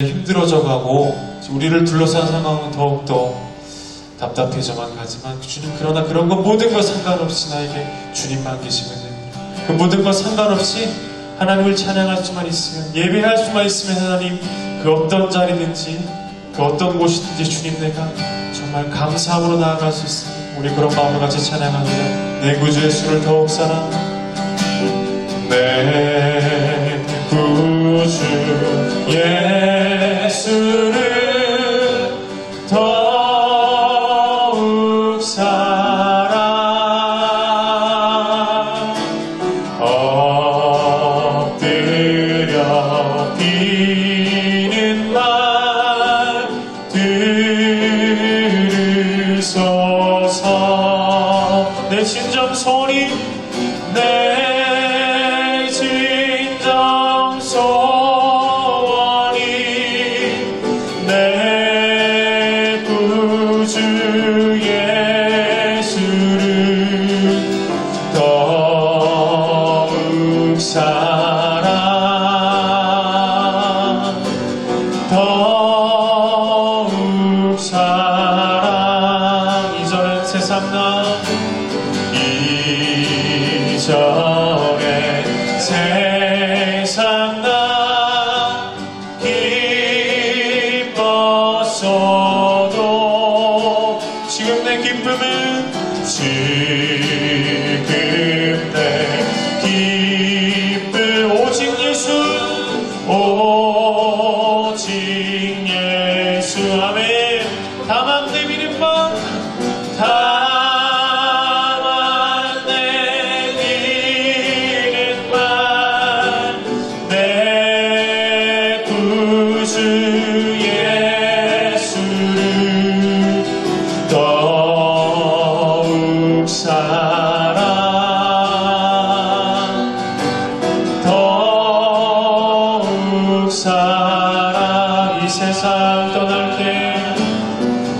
힘들어져 가고 우리를 둘러싼 상황은 더욱더 답답해져만 가지만 주님, 그러나 그런 건 모든 것 상관없이 나에게 주님만 계시면 됩니다. 그 모든 것 상관없이 하나님을 찬양할 수만 있으면, 예배할 수만 있으면 하나님, 그 어떤 자리든지 그 어떤 곳이든지 주님, 내가 정말 감사함으로 나아갈 수 있습니다. 우리 그런 마음으로 같이 찬양합니다. 내 구주 예수를 더욱 사랑, 내 구주 예수를 더욱 사랑, 엎드려 비는 말 들으소서. 내 진정 소리, 내 진정 소원이 내 구주 예수를 더욱 사랑, 더욱 사랑. 이전엔 세상 나, 이전엔 세상 나 기뻤어도 지금 내 기쁨은, 지금 내 기쁨 오직 예수, 오직 예수. 아멘. 다만 내 믿음 만, 다만 내 믿음 만, 내 구주 예수를 더욱 사랑, 더욱 사랑. 이 세상 떠날 때,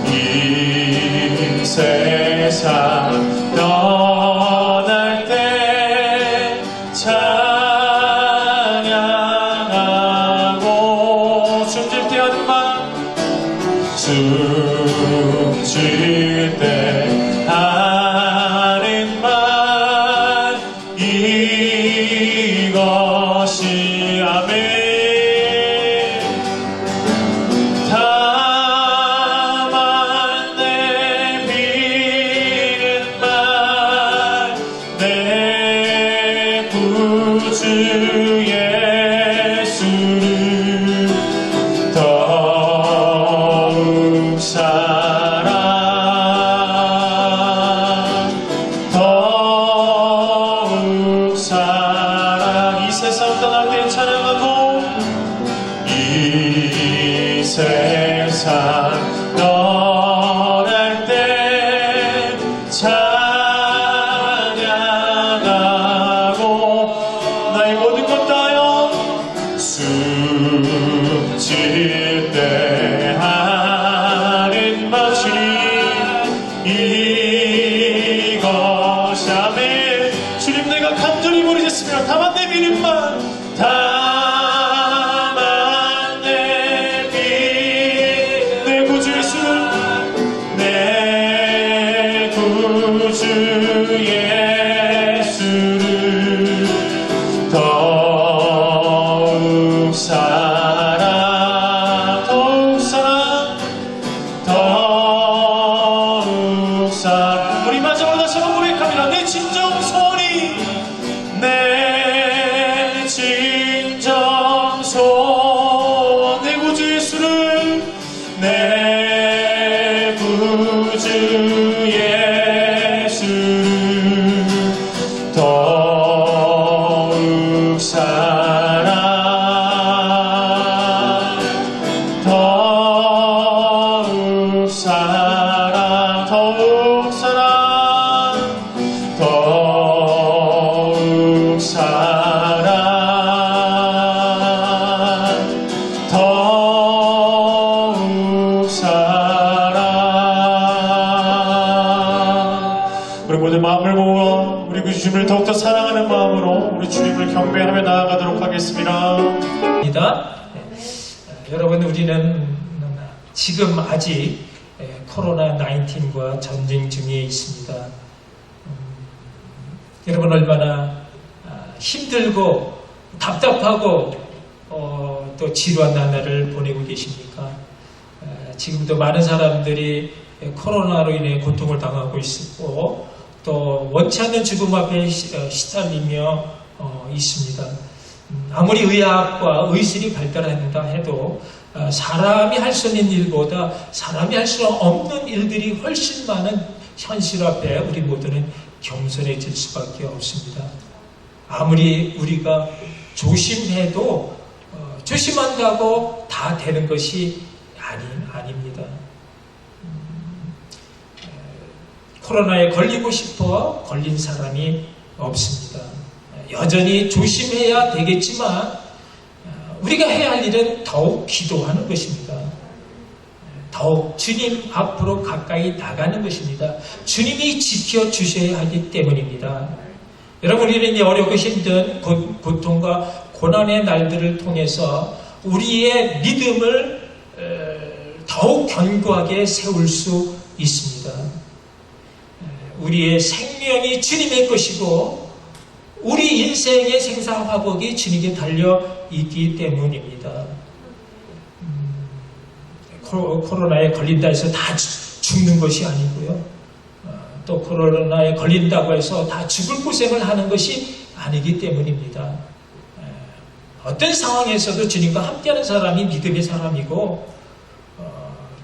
이 세상 떠날 때 찬양하고, 숨질 때 하는 말, 숨질 때 하는 말, 이것이 아멘. 다만 내 비는 말, 내 구주 예수를 더욱 사랑, 더욱 사랑. 이 세상 떠날 때 찬양하고, 이 세상 떠날 때 찬양하고, 나의 모든 것 다여 숨질 때 하는 말, 이것이 아멘. 주님, 내가 간절히 부르짖습니다. 다만 내 믿음 만, 다만 내 믿음, 내 구주 예수를, 내 구주 예수를 더욱 사랑, 더욱 사랑, 더욱 사랑. 우리 마지막으로 다시 한번 고백합니다. 내 진정 소원이, 내 진정 소원, 내 구주 예수를, 내 구주 예수를 더욱 사랑, 더욱 사랑, 더욱 사랑, 더욱 사랑, 더욱 사랑. 우리 모두 마음을 모아 우리 그 주님을 더욱더 사랑하는 마음으로 우리 주님을 경배하며 나아가도록 하겠습니다. 여러분, 우리는 지금 아직 코로나 19과 전쟁 중에 있습니다. 여러분, 얼마나 힘들고 답답하고 또 지루한 나날을 보내고 계십니까? 지금도 많은 사람들이 코로나로 인해 고통을 당하고 있고 또 원치 않는 죽음 앞에 시달리며 있습니다. 아무리 의학과 의술이 발달한다 해도 사람이 할 수 있는 일보다 사람이 할 수 없는 일들이 훨씬 많은 현실 앞에 우리 모두는 겸손해질 수밖에 없습니다. 아무리 우리가 조심해도 조심한다고 다 되는 것이 아닙니다. 코로나에 걸리고 싶어 걸린 사람이 없습니다. 여전히 조심해야 되겠지만 우리가 해야 할 일은 더욱 기도하는 것입니다. 더욱 주님 앞으로 가까이 나가는 것입니다. 주님이 지켜주셔야 하기 때문입니다. 여러분, 우리는 어렵고 힘든 고통과 고난의 날들을 통해서 우리의 믿음을 더욱 견고하게 세울 수 있습니다. 우리의 생명이 주님의 것이고 우리 인생의 생사화복이 주님께 달려 있기 때문입니다. 코로나에 걸린다 해서 다 죽는 것이 아니고요. 또 코로나에 걸린다고 해서 다 죽을 고생을 하는 것이 아니기 때문입니다. 어떤 상황에서도 주님과 함께하는 사람이 믿음의 사람이고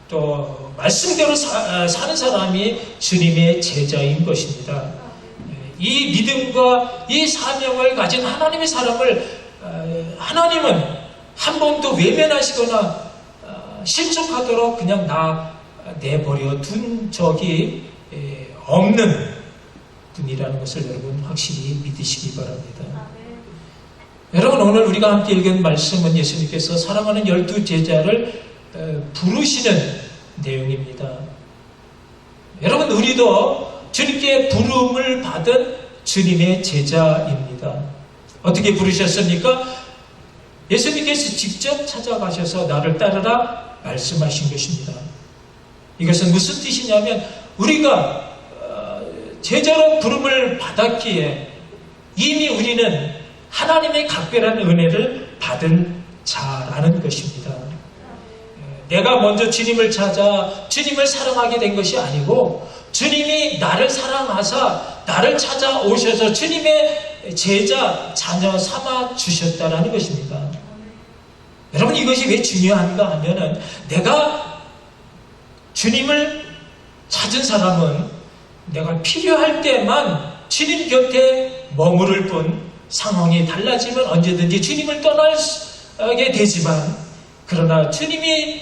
또 말씀대로 사는 사람이 주님의 제자인 것입니다. 이 믿음과 이 사명을 가진 하나님의 사람을 하나님은 한 번도 외면하시거나 실족하도록 그냥 내버려 둔 적이 없는 분이라는 것을 여러분 확실히 믿으시기 바랍니다. 여러분, 오늘 우리가 함께 읽은 말씀은 예수님께서 사랑하는 12제자를 부르시는 내용입니다. 여러분, 우리도 주님께 부름을 받은 주님의 제자입니다. 어떻게 부르셨습니까? 예수님께서 직접 찾아가셔서 나를 따르라 말씀하신 것입니다. 이것은 무슨 뜻이냐면 우리가 제자로 부름을 받았기에 이미 우리는 하나님의 각별한 은혜를 받은 자라는 것입니다. 내가 먼저 주님을 찾아 주님을 사랑하게 된 것이 아니고 주님이 나를 사랑하사 나를 찾아오셔서 주님의 제자, 자녀 삼아 주셨다라는 것입니다. 여러분, 이것이 왜 중요한가 하면은 내가 주님을 찾은 사람은 내가 필요할 때만 주님 곁에 머무를 뿐 상황이 달라지면 언제든지 주님을 떠나게 되지만 그러나 주님이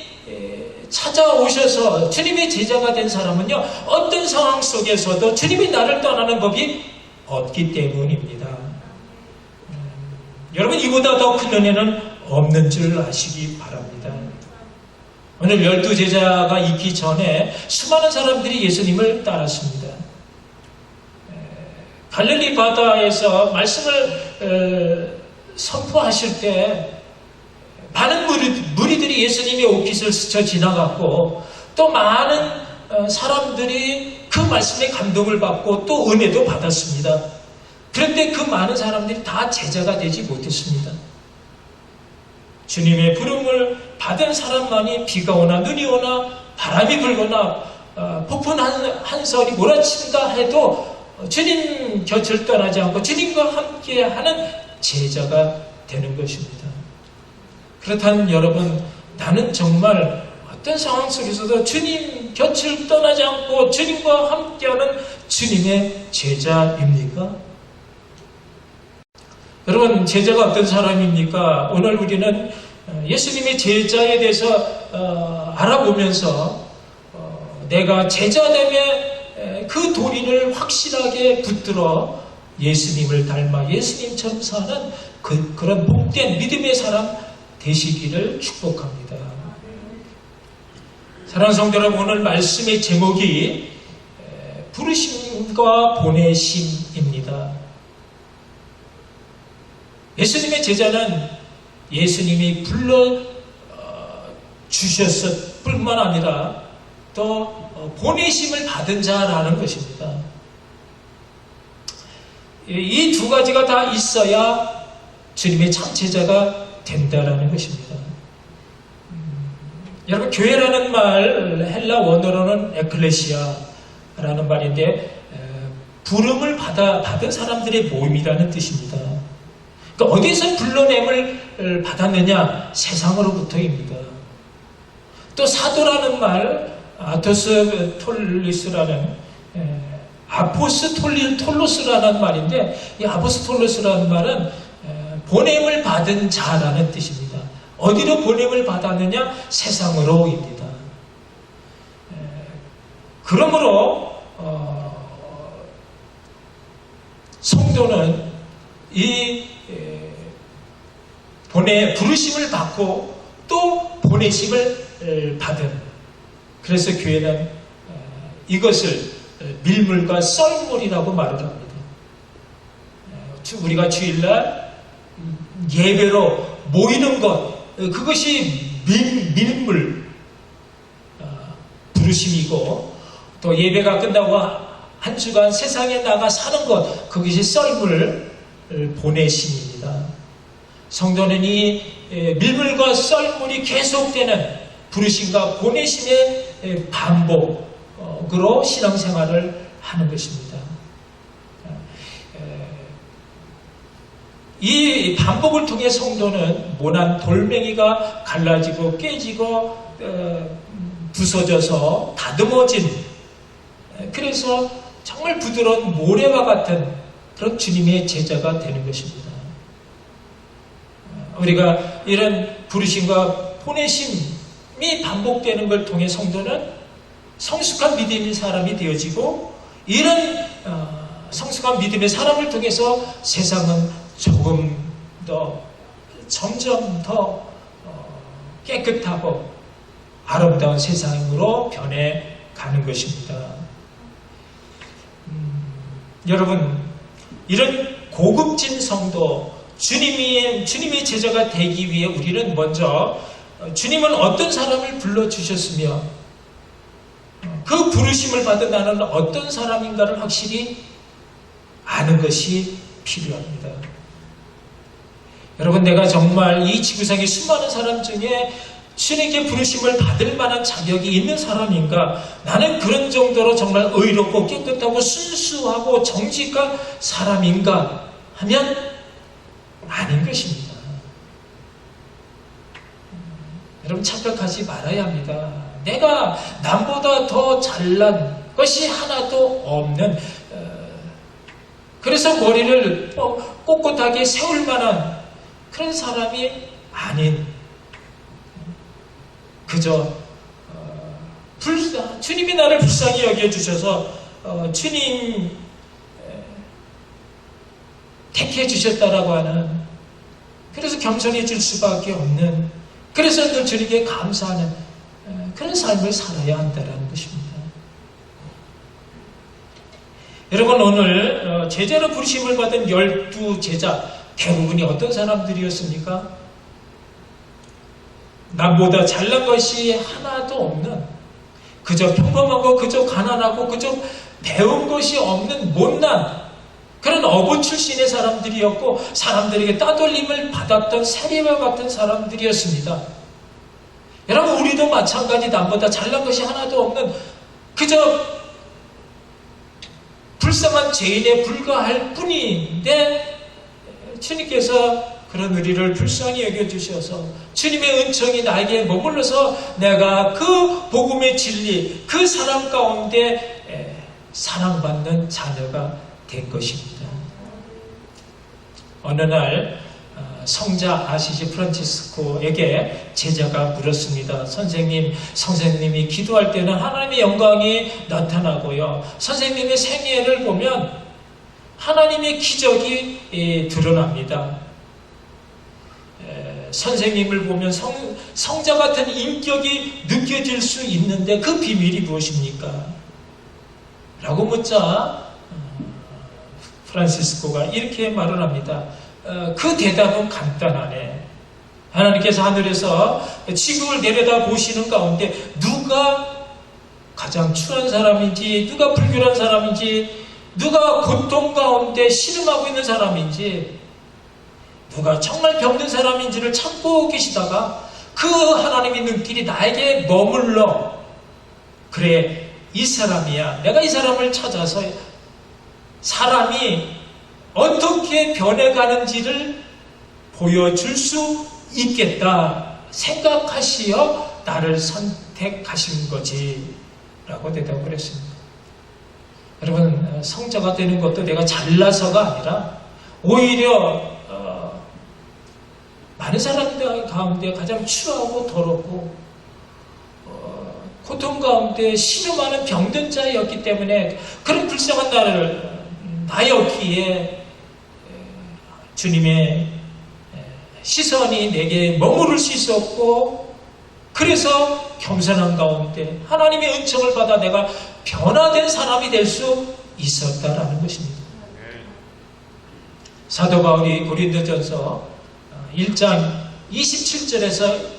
찾아오셔서 주님의 제자가 된 사람은요, 어떤 상황 속에서도 주님이 나를 떠나는 법이 없기 때문입니다. 여러분, 이보다 더 큰 은혜는 없는 줄 아시기 바랍니다. 오늘 12제자가 있기 전에 수많은 사람들이 예수님을 따랐습니다. 갈릴리 바다에서 말씀을 선포하실 때 많은 무리들이 예수님의 옷깃을 스쳐 지나갔고 또 많은 사람들이 그 말씀에 감동을 받고 또 은혜도 받았습니다. 그런데 그 많은 사람들이 다 제자가 되지 못했습니다. 주님의 부름을 받은 사람만이 비가 오나 눈이 오나 바람이 불거나 폭풍 한설이 몰아친다 해도 주님 곁을 떠나지 않고 주님과 함께하는 제자가 되는 것입니다. 그렇다면 여러분, 나는 정말 어떤 상황 속에서도 주님 곁을 떠나지 않고 주님과 함께하는 주님의 제자입니까? 여러분, 제자가 어떤 사람입니까? 오늘 우리는 예수님의 제자에 대해서 알아보면서 내가 제자됨에 그 도리를 확실하게 붙들어 예수님을 닮아 예수님처럼 사는 그런 복된 믿음의 사람 되시기를 축복합니다. 사랑하는 성도 여러분, 오늘 말씀의 제목이 부르심과 보내심입니다. 예수님의 제자는 예수님이 불러 주셨을 뿐만 아니라 또 보내심을 받은 자라는 것입니다. 이 두 가지가 다 있어야 주님의 참제자가 된다라는 것입니다. 여러분, 교회라는 말 헬라 원어로는 에클레시아라는 말인데 부름을 받은 사람들의 모임이라는 뜻입니다. 그러니까 어디서 불러냄을 받았느냐? 세상으로부터입니다. 또 사도라는 말, 아토스톨리스라는 아포스톨로스라는 말인데, 이 아포스톨로스라는 말은 보냄을 받은 자라는 뜻입니다. 어디로 보냄을 받았느냐? 세상으로입니다. 그러므로 성도는 이 부르심을 받고 또 보내심을 받은, 그래서 교회는 이것을 밀물과 썰물이라고 말을 합니다. 우리가 주일날 예배로 모이는 것, 그것이 밀물 부르심이고, 또 예배가 끝나고 한 주간 세상에 나가 사는 것, 그것이 썰물 보내심입니다. 성도는 이 밀물과 썰물이 계속되는 부르심과 보내심의 반복으로 신앙생활을 하는 것입니다. 이 반복을 통해 성도는 모난 돌멩이가 갈라지고 깨지고 부서져서 다듬어진, 그래서 정말 부드러운 모래와 같은 그런 주님의 제자가 되는 것입니다. 우리가 이런 부르심과 보내심이 반복되는 걸 통해 성도는 성숙한 믿음의 사람이 되어지고, 이런 성숙한 믿음의 사람을 통해서 세상은 조금 더 점점 더 깨끗하고 아름다운 세상으로 변해가는 것입니다. 여러분, 이런 고급진 성도, 주님의 제자가 되기 위해 우리는 먼저 주님은 어떤 사람을 불러주셨으며 그 부르심을 받은 나는 어떤 사람인가를 확실히 아는 것이 필요합니다. 여러분, 내가 정말 이 지구상의 수많은 사람 중에 주님께 부르심을 받을 만한 자격이 있는 사람인가? 나는 그런 정도로 정말 의롭고 깨끗하고 순수하고 정직한 사람인가? 하면 아닌 것입니다. 여러분, 착각하지 말아야 합니다. 내가 남보다 더 잘난 것이 하나도 없는, 그래서 머리를 꼿꼿하게 세울 만한 그런 사람이 아닌, 그저 주님이 나를 불쌍히 여겨주셔서 주님 택해 주셨다라고 하는, 그래서 겸손해질 수밖에 없는, 그래서 늘 주님께 감사하는 그런 삶을 살아야 한다는 것입니다. 여러분, 오늘 제자로 부르심을 받은 12제자 대부분이 어떤 사람들이었습니까? 남보다 잘난 것이 하나도 없는, 그저 평범하고 그저 가난하고 그저 배운 것이 없는 못난 그런 어부 출신의 사람들이었고, 사람들에게 따돌림을 받았던 세리와 같은 사람들이었습니다. 여러분, 우리도 마찬가지 남보다 잘난 것이 하나도 없는 그저 불쌍한 죄인에 불과할 뿐인데, 주님께서 그런 우리를 불쌍히 여겨주셔서 주님의 은총이 나에게 머물러서 내가 그 복음의 진리, 그 사랑 가운데 사랑받는 자녀가 된 것입니다. 어느 날 성자 아시지 프란치스코에게 제자가 물었습니다. 선생님이 기도할 때는 하나님의 영광이 나타나고요, 선생님의 생애를 보면 하나님의 기적이 드러납니다. 선생님을 보면 성자 같은 인격이 느껴질 수 있는데 그 비밀이 무엇입니까? 라고 묻자 프란시스코가 이렇게 말을 합니다. 그 대답은 간단하네. 하나님께서 하늘에서 지구를 내려다 보시는 가운데 누가 가장 추한 사람인지, 누가 불결한 사람인지, 누가 고통 가운데 신음하고 있는 사람인지, 누가 정말 병든 사람인지를 참고 계시다가 그 하나님의 눈길이 나에게 머물러, 그래, 이 사람이야. 내가 이 사람을 찾아서 사람이 어떻게 변해가는지를 보여줄 수 있겠다 생각하시어 나를 선택하신 거지 라고 대답을 했습니다. 여러분, 성자가 되는 것도 내가 잘나서가 아니라 오히려 많은 사람들 가운데 가장 추하고 더럽고 고통 가운데 신음하는 병든 자였기 때문에 그런 불쌍한 나였기에 주님의 시선이 내게 머무를 수 있었고, 그래서 겸손한 가운데 하나님의 은총을 받아 내가 변화된 사람이 될 수 있었다라는 것입니다. 사도 바울이 고린도전서 1장 27절에서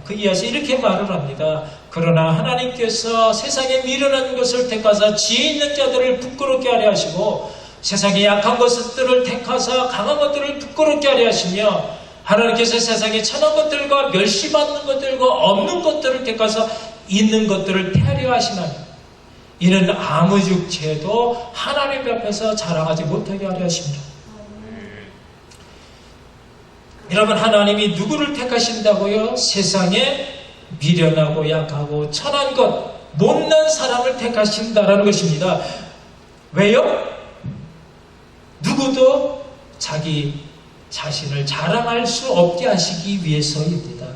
그 이하서 이렇게 말을 합니다. 그러나 하나님께서 세상에 미련한 것을 택하사 지혜 있는 자들을 부끄럽게 하려 하시고 세상에 약한 것들을 택하사 강한 것들을 부끄럽게 하려 하시며 하나님께서 세상에 천한 것들과 멸시받는 것들과 없는 것들을 택하사 있는 것들을 폐하려 하시나니 이는 아무 육체도 하나님 앞에서 자랑하지 못하게 하려 하십니다. 여러분, 하나님이 누구를 택하신다고요? 세상에 미련하고 약하고 천한 것, 못난 사람을 택하신다라는 것입니다. 왜요? 누구도 자기 자신을 자랑할 수 없게 하시기 위해서입니다.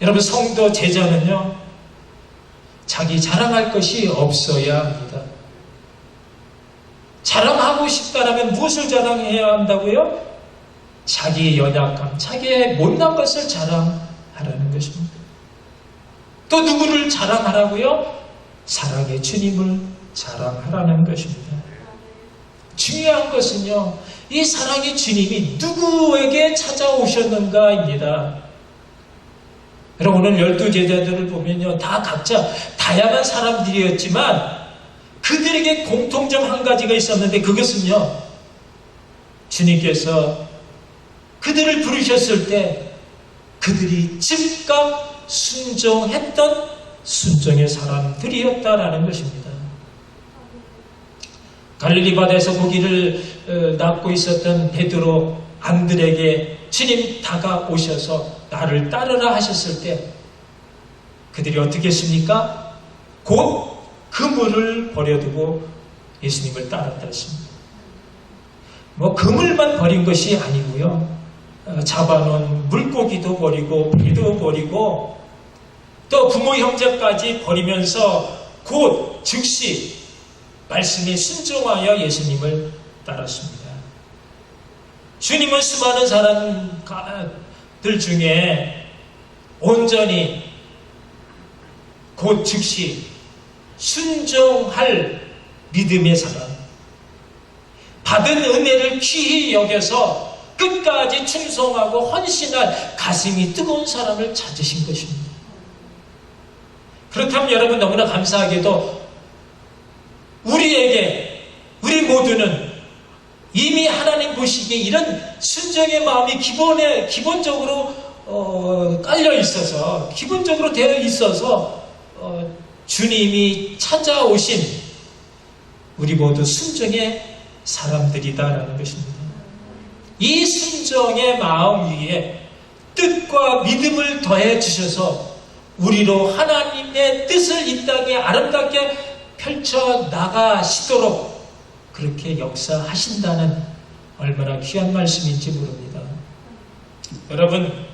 여러분, 성도 제자는요, 자기 자랑할 것이 없어야 합니다. 자랑하고 싶다라면 무엇을 자랑해야 한다고요? 자기의 연약함, 자기의 못난 것을 자랑하라는 것입니다. 또 누구를 자랑하라고요? 사랑의 주님을 자랑하라는 것입니다. 중요한 것은요, 이 사랑의 주님이 누구에게 찾아오셨는가입니다. 여러분, 오늘 12제자들을 보면요, 다 각자 다양한 사람들이었지만 그들에게 공통점 한 가지가 있었는데, 그것은요, 주님께서 그들을 부르셨을 때 그들이 즉각 순종했던 순종의 사람들이었다라는 것입니다. 갈릴리 바다에서 고기를 낚고 있었던 베드로, 안드레에게 주님 다가오셔서 나를 따르라 하셨을 때 그들이 어떻게 했습니까? 곧 그물을 버려두고 예수님을 따랐다 했습니다. 그물만 버린 것이 아니고요, 잡아놓은 물고기도 버리고 배도 버리고 또 부모 형제까지 버리면서 곧 즉시 말씀에 순종하여 예수님을 따랐습니다. 주님은 수많은 사람들 중에 온전히 곧 즉시 순종할 믿음의 사람, 받은 은혜를 귀히 여겨서 끝까지 충성하고 헌신할 가슴이 뜨거운 사람을 찾으신 것입니다. 그렇다면 여러분, 너무나 감사하게도 우리 모두는 이미 하나님 보시기에 이런 순종의 마음이 기본적으로 깔려 있어서, 기본적으로 되어 있어서 주님이 찾아오신 우리 모두 순종의 사람들이다라는 것입니다. 이 순종의 마음 위에 뜻과 믿음을 더해 주셔서 우리로 하나님의 뜻을 이 땅에 아름답게 펼쳐 나가시도록 그렇게 역사하신다는 얼마나 귀한 말씀인지 모릅니다. 여러분,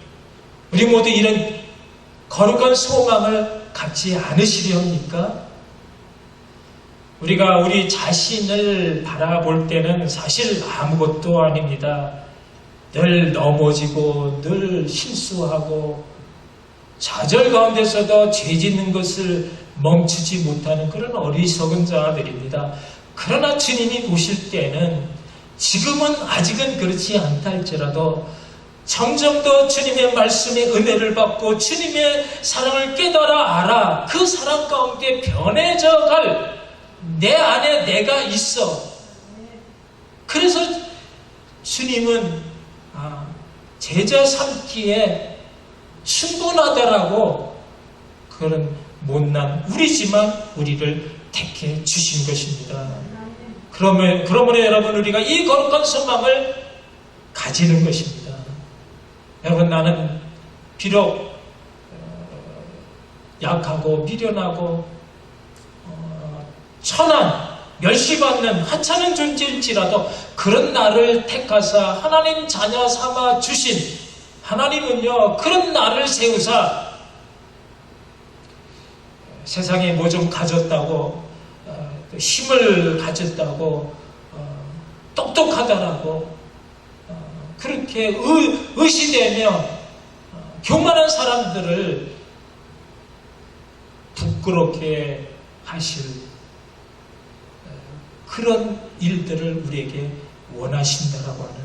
우리 모두 이런 거룩한 소망을 갖지 않으시려 합니까? 우리가 우리 자신을 바라볼 때는 사실 아무것도 아닙니다. 늘 넘어지고 늘 실수하고 좌절 가운데서도 죄 짓는 것을 멈추지 못하는 그런 어리석은 자들입니다. 그러나 주님이 보실 때는 지금은 아직은 그렇지 않다 할지라도 점점 더 주님의 말씀의 은혜를 받고 주님의 사랑을 깨달아 알아 그 사랑 가운데 변해져갈 내 안에 내가 있어. 그래서 주님은 제자 삼기에 충분하다라고 그런 못난 우리지만 우리를 택해 주신 것입니다. 그러므로 여러분 우리가 이 거룩한 소망을 가지는 것입니다. 여러분 나는 비록 약하고 미련하고 천한 멸시받는 하찮은 존재일지라도 그런 나를 택하사 하나님 자녀 삼아 주신 하나님은요 그런 나를 세우사 세상에 뭐 좀 가졌다고 힘을 가졌다고 똑똑하다라고 그렇게 의시되며 교만한 사람들을 부끄럽게 하실 그런 일들을 우리에게 원하신다라고 하는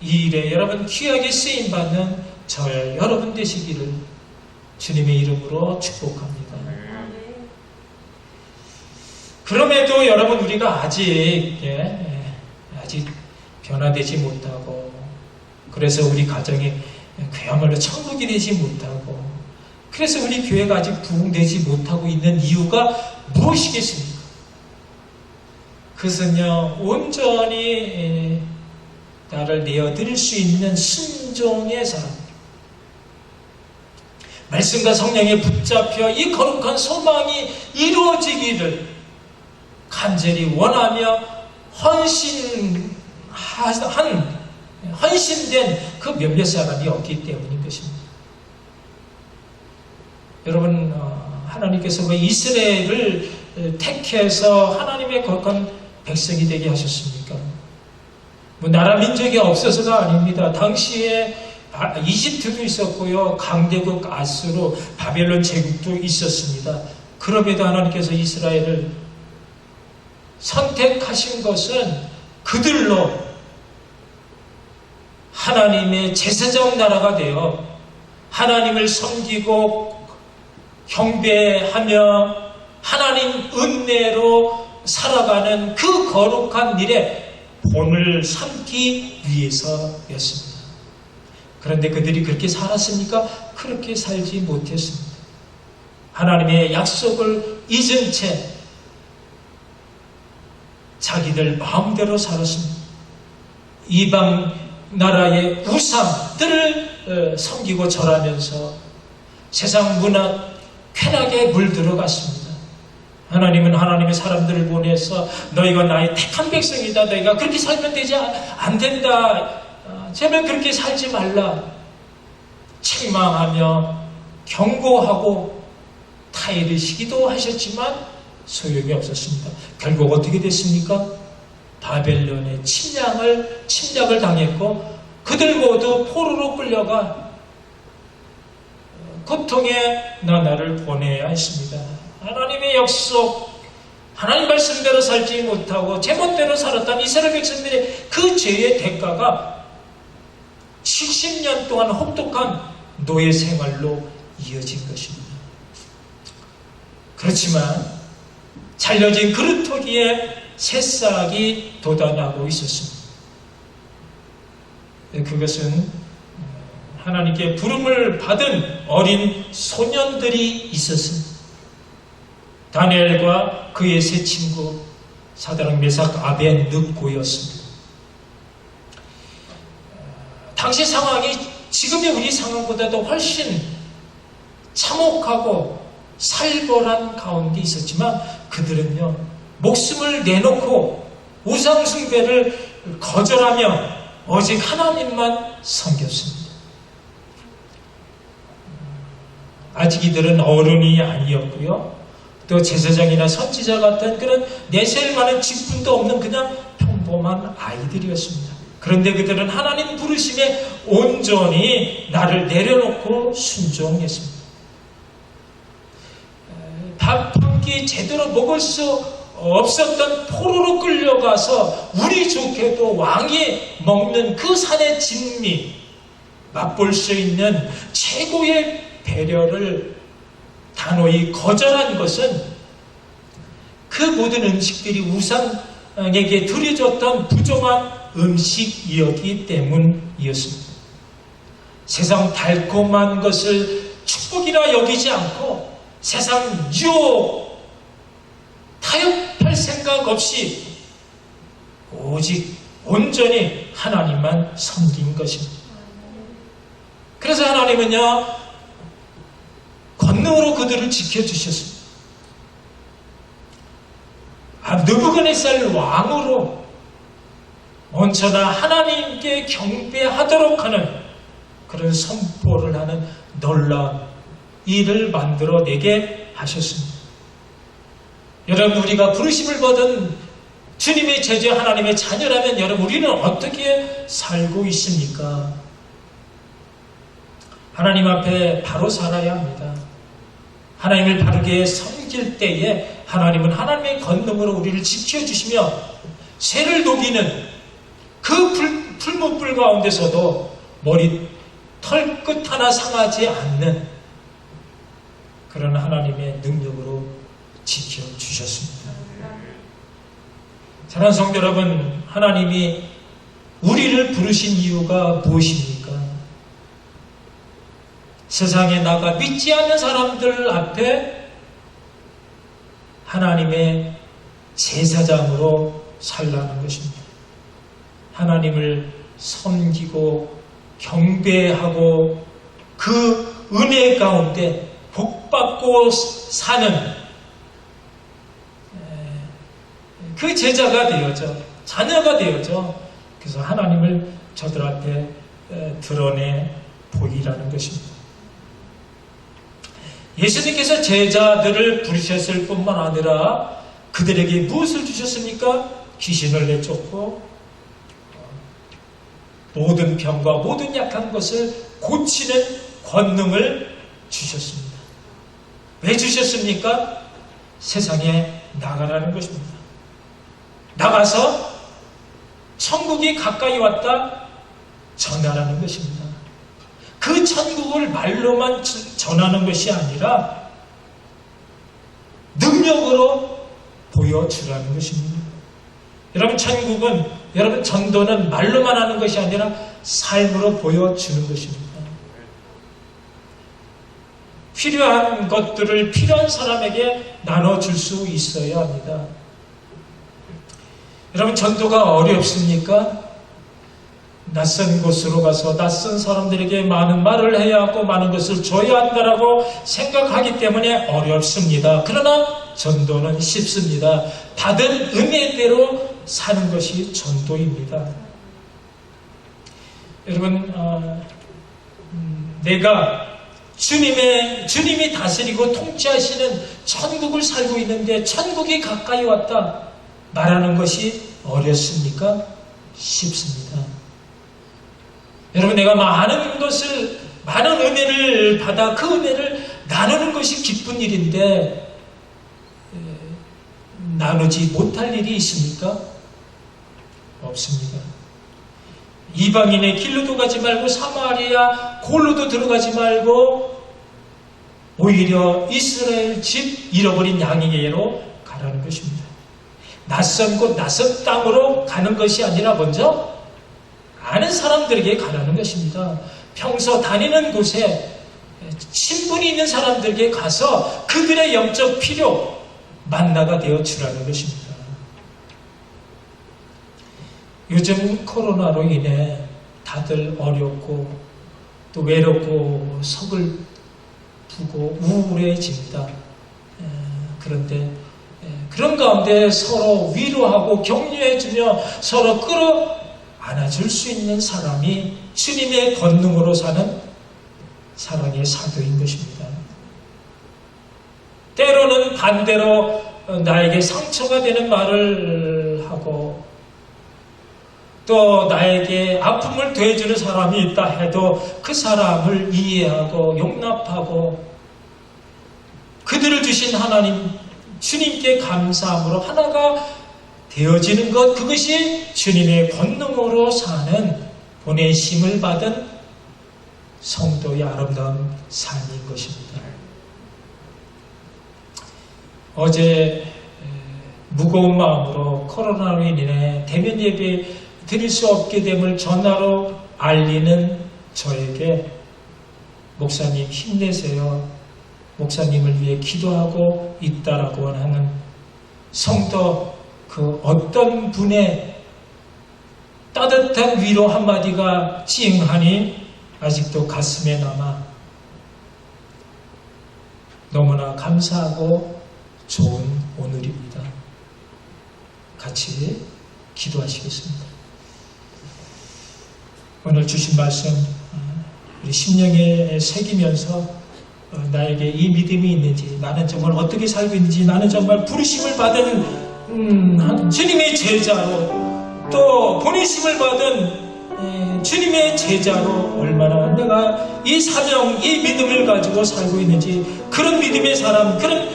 이 일에 여러분 귀하게 쓰임받는 저와 여러분 되시기를 주님의 이름으로 축복합니다. 그럼에도 여러분 우리가 아직 변화되지 못하고 그래서 우리 가정이 그야말로 천국이 되지 못하고 그래서 우리 교회가 아직 부흥되지 못하고 있는 이유가 무엇이겠습니까? 그것은요 온전히 나를 내어드릴 수 있는 순종의 사람 말씀과 성령에 붙잡혀 이 거룩한 소망이 이루어지기를 간절히 원하며 헌신된 그 몇몇 사람이 없기 때문인 것입니다. 여러분 하나님께서 왜 이스라엘을 택해서 하나님의 거룩한 백성이 되게 하셨습니까? 뭐 나라 민족이 없어서가 아닙니다. 당시에 이집트도 있었고요. 강대국 아수르 바벨론 제국도 있었습니다. 그럼에도 하나님께서 이스라엘을 선택하신 것은 그들로 하나님의 제사장 나라가 되어 하나님을 섬기고 경배하며 하나님 은혜로 살아가는 그 거룩한 일에 본을 삼기 위해서였습니다. 그런데 그들이 그렇게 살았습니까? 그렇게 살지 못했습니다. 하나님의 약속을 잊은 채 자기들 마음대로 살았습니다. 이방 나라의 우상들을 섬기고 절하면서 세상 문화 쾌락에 물들어갔습니다. 하나님은 하나님의 사람들을 보내서 너희가 나의 택한 백성이다. 너희가 그렇게 살면 되지 안 된다. 제발 그렇게 살지 말라. 책망하며 경고하고 타이르시기도 하셨지만 소용이 없었습니다. 결국 어떻게 됐습니까? 바벨론의 침략을 당했고 그들 모두 포로로 끌려가 고통의 나라를 보내야 했습니다. 하나님의 약속, 하나님 말씀대로 살지 못하고 제멋대로 살았던 이스라엘 백성들의 그 죄의 대가가 70년 동안 혹독한 노예 생활로 이어진 것입니다. 그렇지만 잘려진 그루터기에 새싹이 돋아나고 있었습니다. 그것은 하나님께 부름을 받은 어린 소년들이 있었습니다. 다니엘과 그의 세 친구 사드락 메삭 아벤느고였습니다. 당시 상황이 지금의 우리 상황보다도 훨씬 참혹하고 살벌한 가운데 있었지만 그들은요 목숨을 내놓고 우상숭배를 거절하며 오직 하나님만 섬겼습니다. 아직 이들은 어른이 아니었고요. 또 제사장이나 선지자 같은 그런 내세울 만한 직분도 없는 그냥 평범한 아이들이었습니다. 그런데 그들은 하나님 부르심에 온전히 나를 내려놓고 순종했습니다. 밥 한 끼 제대로 먹을 수 없었던 포로로 끌려가서 우리 좋게도 왕이 먹는 그 산의 진미 맛볼 수 있는 최고의 배려를 단호히 거절한 것은 그 모든 음식들이 우상에게 드려졌던 부정한 음식이었기 때문이었습니다. 세상 달콤한 것을 축복이라 여기지 않고 세상 유혹, 타협할 생각 없이 오직 온전히 하나님만 섬긴 것입니다. 그래서 하나님은요, 권능으로 그들을 지켜주셨습니다. 느부갓네살 왕으로 온전한 하나님께 경배하도록 하는 그런 선포를 하는 놀라운 일을 만들어내게 하셨습니다. 여러분, 우리가 부르심을 받은 주님의 제자 하나님의 자녀라면 여러분, 우리는 어떻게 살고 있습니까? 하나님 앞에 바로 살아야 합니다. 하나님을 바르게 섬길 때에 하나님은 하나님의 권능으로 우리를 지켜주시며 새를 녹이는 그 풀무불 가운데서도 머리 털끝 하나 상하지 않는 그런 하나님의 능력으로 지켜주셨습니다. 사랑하는 성도 여러분, 하나님이 우리를 부르신 이유가 무엇입니까? 세상에 나가 믿지 않는 사람들 앞에 하나님의 제사장으로 살라는 것입니다. 하나님을 섬기고 경배하고 그 은혜 가운데 복받고 사는 그 제자가 되어져, 자녀가 되어져, 그래서 하나님을 저들한테 드러내 보이라는 것입니다. 예수님께서 제자들을 부르셨을 뿐만 아니라 그들에게 무엇을 주셨습니까? 귀신을 내쫓고 모든 병과 모든 약한 것을 고치는 권능을 주셨습니다. 왜 주셨습니까? 세상에 나가라는 것입니다. 나가서 천국이 가까이 왔다 전하라는 것입니다. 그 천국을 말로만 전하는 것이 아니라 능력으로 보여주라는 것입니다. 여러분, 천국은, 여러분, 전도는 말로만 하는 것이 아니라 삶으로 보여주는 것입니다. 필요한 것들을 필요한 사람에게 나눠줄 수 있어야 합니다. 여러분, 전도가 어렵습니까? 낯선 곳으로 가서 낯선 사람들에게 많은 말을 해야 하고 많은 것을 줘야 한다라고 생각하기 때문에 어렵습니다. 그러나 전도는 쉽습니다. 받은 은혜대로 사는 것이 전도입니다. 여러분, 내가 주님이 다스리고 통치하시는 천국을 살고 있는데 천국이 가까이 왔다 말하는 것이 어렵습니까? 쉽습니다. 여러분, 내가 많은 은혜를 받아 그 은혜를 나누는 것이 기쁜 일인데 나누지 못할 일이 있습니까? 없습니다. 이방인의 길로도 가지 말고 사마리아 골로도 들어가지 말고 오히려 이스라엘 집 잃어버린 양에게로 가라는 것입니다. 낯선 곳, 낯선 땅으로 가는 것이 아니라 먼저 아는 사람들에게 가라는 것입니다. 평소 다니는 곳에 친분이 있는 사람들에게 가서 그들의 영적 필요 만나가 되어 주라는 것입니다. 요즘 코로나로 인해 다들 어렵고 또 외롭고 서글프고 우울해집니다. 그런데 그런 가운데 서로 위로하고 격려해주며 서로 끌어안아줄 수 있는 사람이 주님의 권능으로 사는 사랑의 사도인 것입니다. 때로는 반대로 나에게 상처가 되는 말을 하고 또 나에게 아픔을 더해주는 사람이 있다 해도 그 사람을 이해하고 용납하고 그들을 주신 하나님 주님께 감사함으로 하나가 되어지는 것, 그것이 주님의 권능으로 사는 보내심을 받은 성도의 아름다운 삶인 것입니다. 어제 무거운 마음으로 코로나로 인해 대면 예배 드릴 수 없게 됨을 전화로 알리는 저에게 목사님 힘내세요. 목사님을 위해 기도하고 있다라고 하는 성도 그 어떤 분의 따뜻한 위로 한마디가 찡하니 아직도 가슴에 남아 너무나 감사하고 좋은 오늘입니다. 같이 기도하시겠습니다. 오늘 주신 말씀 우리 심령에 새기면서 나에게 이 믿음이 있는지, 나는 정말 어떻게 살고 있는지, 나는 정말 부르심을 받은 주님의 제자로, 또 보내심을 받은 주님의 제자로 얼마나 내가 이 사명, 이 믿음을 가지고 살고 있는지, 그런 믿음의 사람, 그런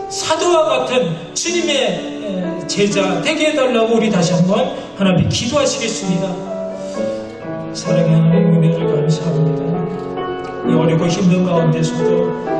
사도와 같은 주님의 제자 되게 해달라고 우리 다시 한번 하나님 기도하시겠습니다. 사랑의 하나님, 은혜를 감사합니다. 이 어렵고 힘든 가운데서도